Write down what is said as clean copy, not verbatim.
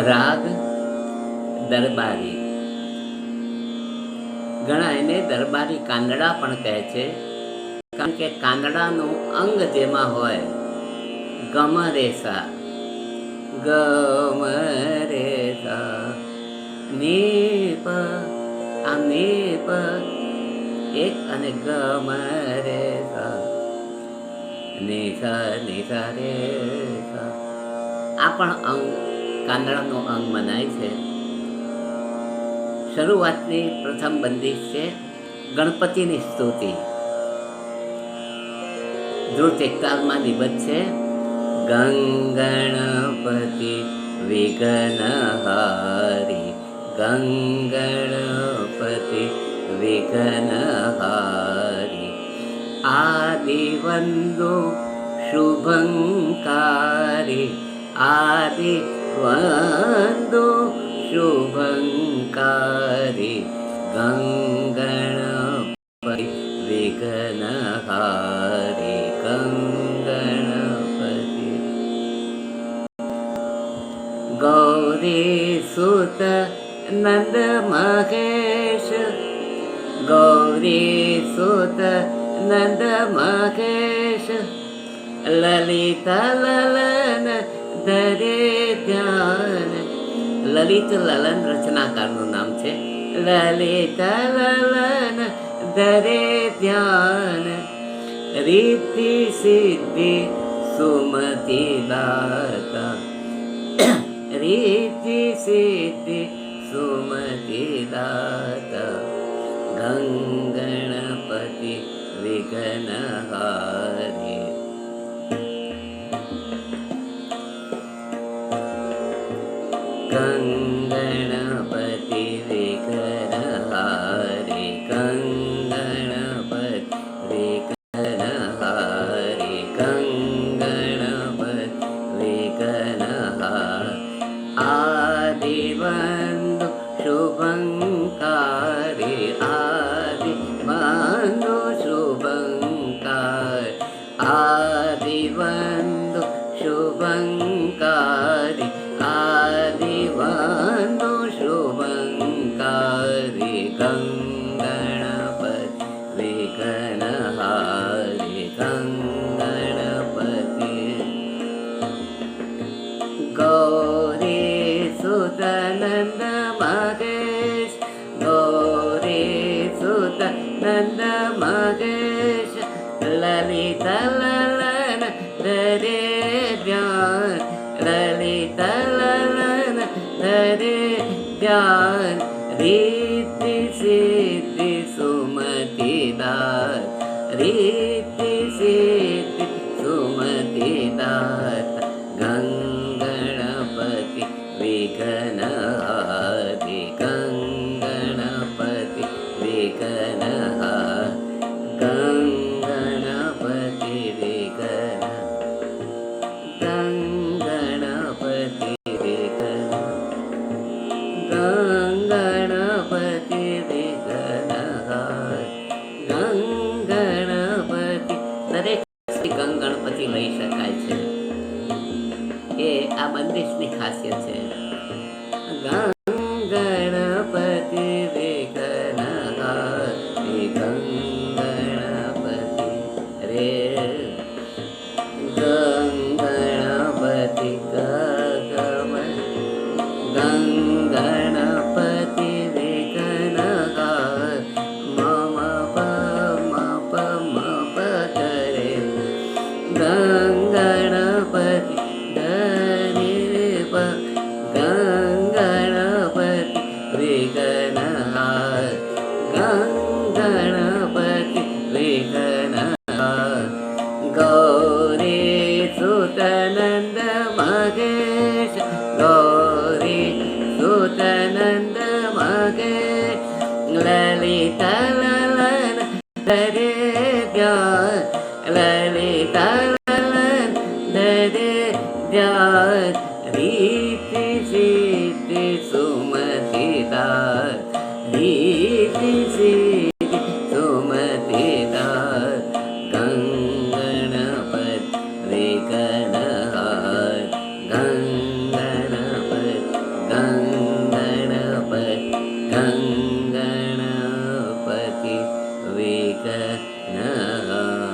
રાગ દરબારી. ઘણા એને દરબારી કાંદડા પણ કહે છે, કારણ કે કાંદડાનું અંગ જેમાં હોય. ગમ રેસા, ગમ રેસા, નીપ, આ નીપ એક, અને ગમ રેસા, નિસા નિસા રેસા. આ પણ અંગ, કાંદડાનું અંગ મનાય છે. શરૂઆતની પ્રથમ બંદીશ છે ગણપતિની સ્તુતિ. ધ્રુત એકતાલમાં નિબદ્ધ છે. ગંગણપતિ વિઘ્નહારી, ગંગણપતિ વિઘ્નહારી, આદિવંદો શુભંકારી, આદિવંદો શુભંકારી, ગંગણપતિ વિઘ્નહારી, ગંગણપતિ. ગૌરી સુત નંદ મહેશ, ગૌરી સુત નંદ મહેશ, લલિત લલન ધરે ધ્યાન. લલિત લલન રચનાકારનું નામ છે. લલિત લલન ધરે ધ્યાન, રીતિ સિદ્ધિ સુમતિ દાતા, રીતિ સિદ્ધિ સુમતિ દાતા, ગંગણપતિ વિઘ્નહારી. ગંગણપતિ વિઘ્નહારી, ગંગણપતિ વિઘ્નહારી, ગંગણપતિ વિઘ્નહારી, આદિવંદો શુભંકારી, આદિવંદો શુભંકારી, આદિવંદો શુભંકારી, આદિવંદો શુભંકારી, ગંગણપતિ વિઘ્નહારી, ગંગણપતિ. ગૌરી સુત નંદ મહેશ, ગૌરી સુત નંદ મહેશ, લલિત લલન ધરે ધ્યાન, લલિત લલન ધરે ધ્યાન, રીતિ સિદ્ધિ સુમતિ દાત, રીતિ સિદ્ધિ સુમતિ દાત, ગંગણપતિ વિઘ્નહારી, ગંગણપતિ વિઘ્નહારી, ગંગણપતિ વિઘ્ન, ગંગણપતિ વિઘ્ન, ગંગણપતિ વિઘ્નહારી, ગંગણપતિ. દરેક ગંગણપતિ લઈ શકાય છે, એ આ બંદીશની ખાસિયત છે. ગંગણપતિ વિઘ્નહારી, ગંગણપતિ રે, ગંગણપતિ ગગમ, ગંગણપતિ વિઘ્નહારી, મમ પ મ પ મ પ કરે, ગંગણપતિ ધરે પ, ગંગણપતિ વિઘ્નહારી, ગંગણપતિ વિઘ્નહારી. ગૌરી સુત નંદ મહેશ, ગૌરી સુત નંદ મહેશ, લલિત લલન ધરે ધ્યાન, લલિત લલન ધરે ધ્યાન, રીતિ સિદ્ધિ સુમતિ દાત, રીતિ સિદ્ધિ સુમતિ દાત, ગંગણપતિ વિઘ્નહારી, ગંગણપતિ કૃષ્ણ